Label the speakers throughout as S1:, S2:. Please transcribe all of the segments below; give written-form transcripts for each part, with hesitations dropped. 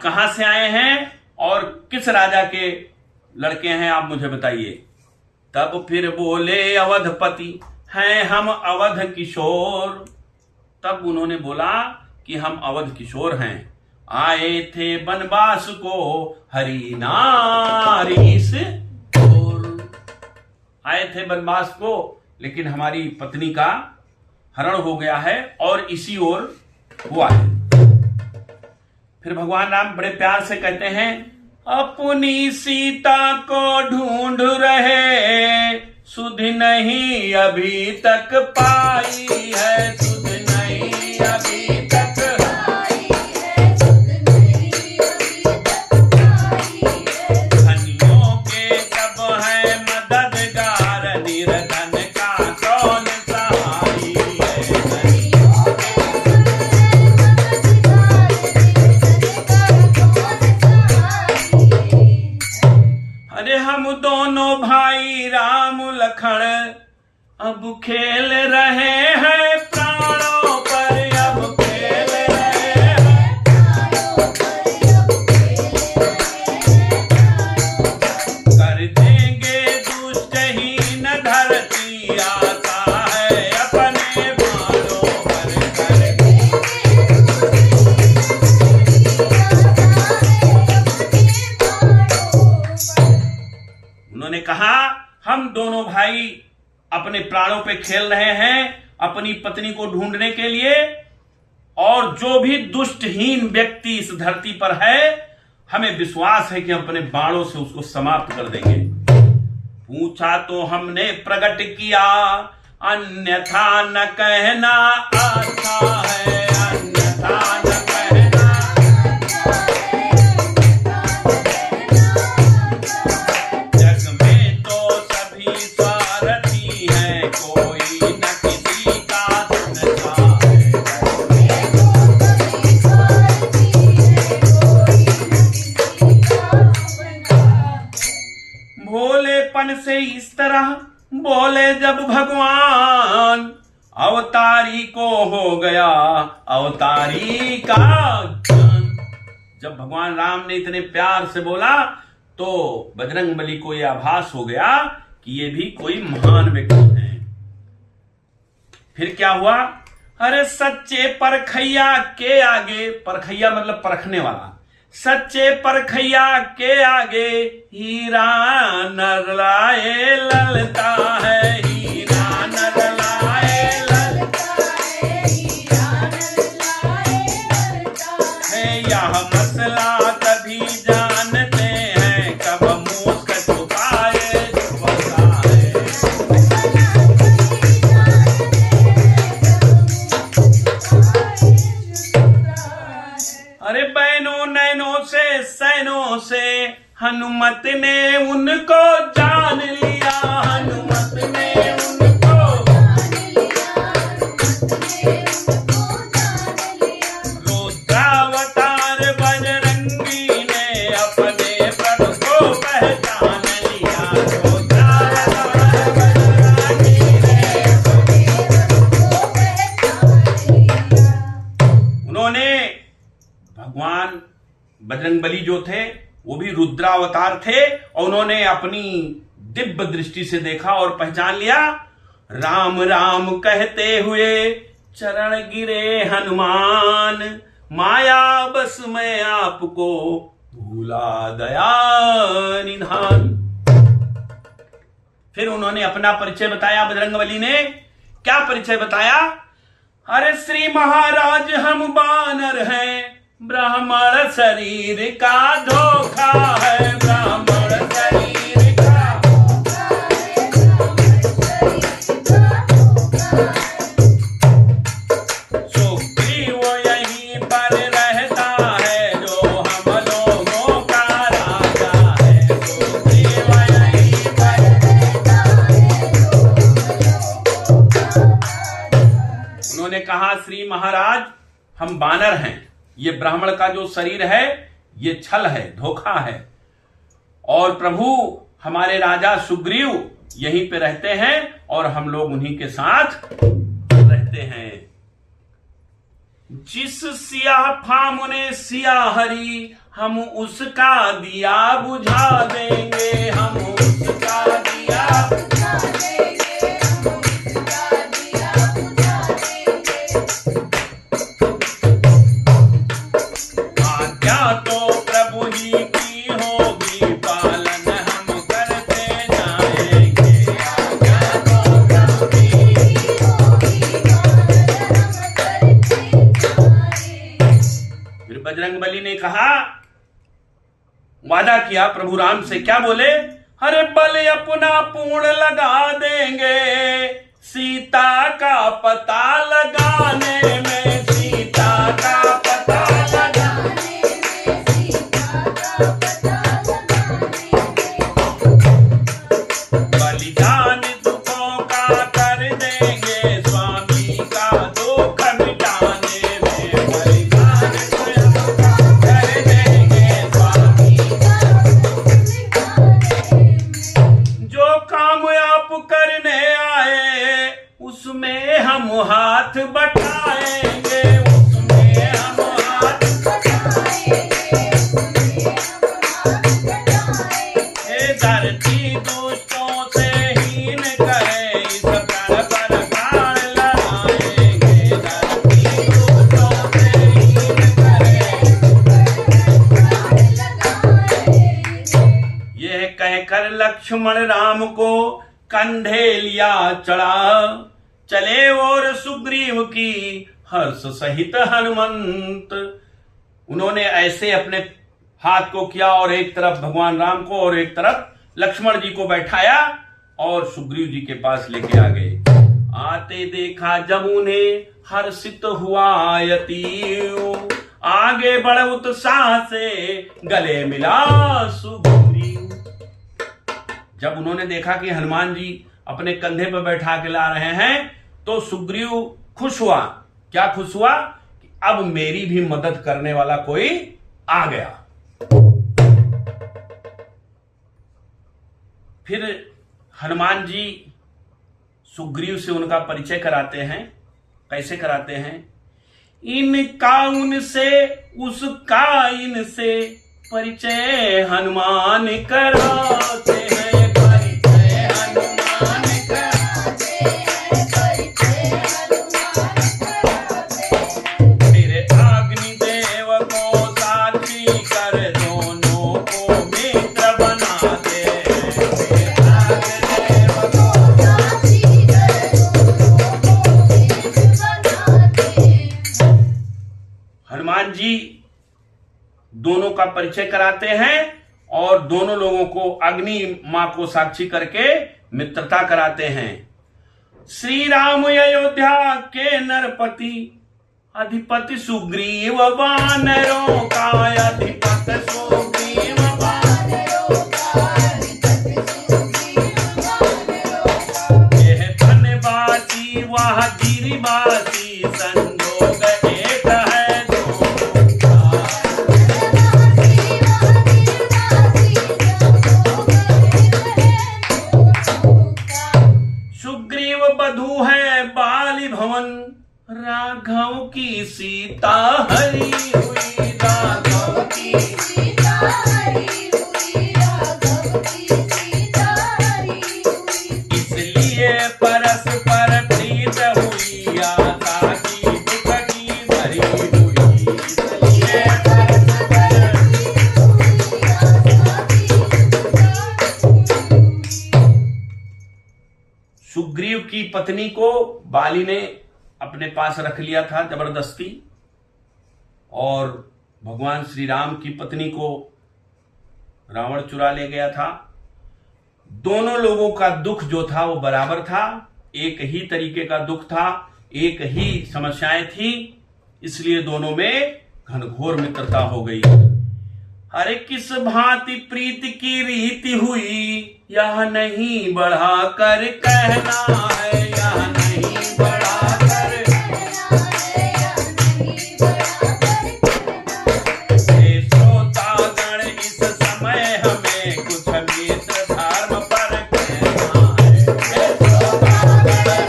S1: कहां से आए हैं और किस राजा के लड़के हैं, आप मुझे बताइए। तब फिर बोले अवधपति, हैं हम अवध किशोर। तब उन्होंने बोला कि हम अवध किशोर हैं, आए थे बनवास को हरि नारी से दूर। आए थे बनवास को, लेकिन हमारी पत्नी का हरण हो गया है और इसी ओर हुआ है। फिर भगवान राम बड़े प्यार से कहते हैं, अपनी सीता को ढूंढ रहे, सुध नहीं अभी तक पाई है, सुध नहीं अभी तक पाई है, सुध नहीं अभी तक पाई है। धनियों के सब है मददगार, निर्धन का कौन सहाई है। धनियों के अरे हम दोनों भाई राम लखन अब खेल रहे हैं प्राणों पर, अब खेल रहे हैं प्राणों पर, अब खेल रहे हैं प्राणों पर। कर देंगे दुष्टहीन धरती, आशा है अपने बाणों पर, कर देंगे उन्होंने कहा, हम दोनों भाई अपने प्राणों पे खेल रहे हैं अपनी पत्नी को ढूंढने के लिए, और जो भी दुष्टहीन व्यक्ति इस धरती पर है, हमें विश्वास है कि हम अपने बाणों से उसको समाप्त कर देंगे। पूछा तो हमने प्रकट किया, अन्यथा न कहना अच्छा है, अन्यथा न कहना अच्छा है। जग में तो सभी स्वार्थी हैं, कोई न किसी का सुनता है। जग में तो सभी स्वार्थी हैं, कोई न किसी का सुनता है। भोलेपन से इस तरह बोले जब भगवान, अवतारी को हो गया अवतारी का ज्ञान। जब भगवान राम ने इतने प्यार से बोला तो बजरंगबली को यह आभास हो गया कि ये भी कोई महान व्यक्ति हैं। फिर क्या हुआ, अरे सच्चे परखैया के आगे, परखैया मतलब परखने वाला, सच्चे परखैया के आगे हीरा नर लाए ललता है, हीरा नर लाए ललता है, हीरा नर लाए ललता है। यह मसला तभी जानते हैं, कब मूस छुपाए छुपता है। अरे बैनों नैनों से सैनों से हनुमत ने उनको जान लिया, हनुमत ने उनको जान लिया, हनुमत ने उनको जान लिया। रुद्रावतार बजरंगी ने अपने प्रभु को पहचान लिया, रुद्रावतार बजरंगी ने अपने प्रभु को पहचान लिया। उन्होंने भगवान बजरंगबली जो थे वो भी रुद्रावतार थे, और उन्होंने अपनी दिव्य दृष्टि से देखा और पहचान लिया। राम राम कहते हुए चरण गिरे हनुमान, माया बस मैं आपको भूला दया निधान। फिर उन्होंने अपना परिचय बताया, बजरंगबली ने क्या परिचय बताया, अरे श्री महाराज हम बानर हैं, ब्राह्मण शरीर का धोखा है, ब्राह्मण शरीर का धोखा है, ब्राह्मण शरीर का धोखा है। सुग्रीव यहीं पर रहता है, जो हम लोगों का राजा है, सुग्रीव यहीं पर रहता है, जो हम लोगों का राजा है। उन्होंने कहा, श्री महाराज हम बानर हैं, ये ब्राह्मण का जो शरीर है ये छल है, धोखा है, और प्रभु हमारे राजा सुग्रीव यहीं पे रहते हैं और हम लोग उन्हीं के साथ रहते हैं। जिस सियाह फाम ने सिया हरी, हम उसका दिया बुझा देंगे, हम उसका दिया बुझा देंगे, हम उसका दिया बुझा देंगे। आज्ञा तो प्रभु ही की होगी, पालन हम करते जाएंगे। आज्ञा तो प्रभु ही की होगी, पालन हम करते जाएंगे। फिर बजरंगबली ने कहा, वादा किया प्रभु राम से, क्या बोले? अरे बल अपना पूर्ण लगा देंगे, सीता का पता लगाने में, सीता का पता लगाने में, सीता का पता लगाने में। बलिदान दुखों का कर देंगे, स्वामी का दुख मिटाने में। बलिदान दुखों का कर देंगे, स्वामी का दुख मिटाने में। जो काम आप करने आए, उसमें हम हाथ बटाएंगे, उसमें हम हाथ बटाएंगे, उसमें हम हाथ बटाएंगे। धरती दुष्टों से हीन करे, इस प्रण पर प्राण लड़ाएंगे। धरती दुष्टों से हीन करे, इस प्रण पर प्राण लगाएंगे। यह कहकर लक्ष्मण राम को कंधे लिया चढ़ा, चले और सुग्रीव की हर्ष सहित हनुमंत। उन्होंने ऐसे अपने हाथ को किया और एक तरफ भगवान राम को और एक तरफ लक्ष्मण जी को बैठाया और सुग्रीव जी के पास लेके आ गए। आते देखा जब उन्हें हर्षित हुआ यति, आगे बढ़ उत्साह से गले मिला सुग्रीव। जब उन्होंने देखा कि हनुमान जी अपने कंधे पर बैठा के ला रहे हैं, तो सुग्रीव खुश हुआ। क्या खुश हुआ? कि अब मेरी भी मदद करने वाला कोई आ गया। फिर हनुमान जी सुग्रीव से उनका परिचय कराते हैं। कैसे कराते हैं? इनका उनसे, उसका इनसे, परिचय हनुमान कराते हैं, परिचय हनुमान कराते हैं, परिचय हनुमान कराते हैं। फिर अग्निदेव को साक्षी कर दोनों को मित्र बनाते हैं, फिर अग्निदेव को साक्षी कर दोनों को मित्र बनाते हैं। हनुमान जी दोनों का परिचय कराते हैं और दोनों लोगों को अग्नि मां को साक्षी करके मित्रता कराते हैं। श्री राम अयोध्या के नरपति, अधिपति सुग्रीव वानरों का, अधिपति सुग्रीव वानरों का, अधिपति सुग्रीव वानरों का। यह बनवासी वह गिरिवासी, संजोग एक है दोनों का। सुग्रीव बधू है बाली भवन, राघव की सीता हरी हुई, राघव की सीता हरी हुई, राघव की सीता हरी हुई। इसलिए परस्पर प्रीत हुई, आशा की दुख की भरी हुई। इसलिए परस्पर प्रीत हुई, आशा की दुख की भरी हुई। सुग्रीव की पत्नी को बाली ने अपने पास रख लिया था जबरदस्ती, और भगवान श्री राम की पत्नी को रावण चुरा ले गया था। दोनों लोगों का दुख जो था वो बराबर था, एक ही तरीके का दुख था, एक ही समस्याएं थी, इसलिए दोनों में घनघोर मित्रता हो गई। अरे किस भांति प्रीति की रीति हुई, यह नहीं बढ़ा कर कहना है, यह नहीं बढ़ा कर कहना है, यह नहीं बढ़ा कर कहना है। श्रोतागण इस समय हमें कुछ मित्र धर्म पर कहना है। श्रोतागण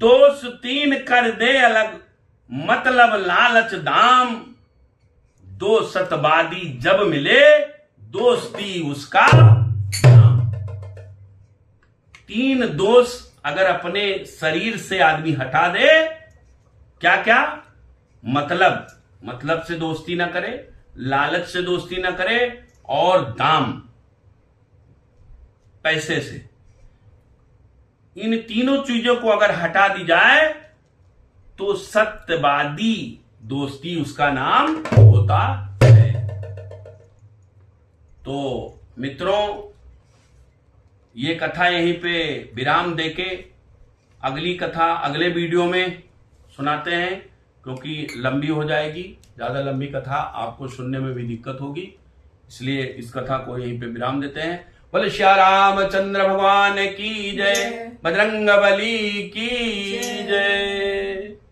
S1: दोष तीन कर दे अलग, मतलब लालच दाम। दो सतवादी जब मिले, दोस्ती उसका नाम। तीन दोष अगर अपने शरीर से आदमी हटा दे, क्या क्या? मतलब से दोस्ती ना करे, लालच से दोस्ती ना करे, और दाम, पैसे से। इन तीनों चीजों को अगर हटा दी जाए तो सत्यवादी दोस्ती उसका नाम होता है। तो मित्रों, ये कथा यहीं पे विराम देके अगली कथा अगले वीडियो में सुनाते हैं, क्योंकि लंबी हो जाएगी। ज्यादा लंबी कथा आपको सुनने में भी दिक्कत होगी, इसलिए इस कथा को यहीं पे विराम देते हैं। बोले श्री रामचंद्र भगवान की जय, बजरंग बली की जय।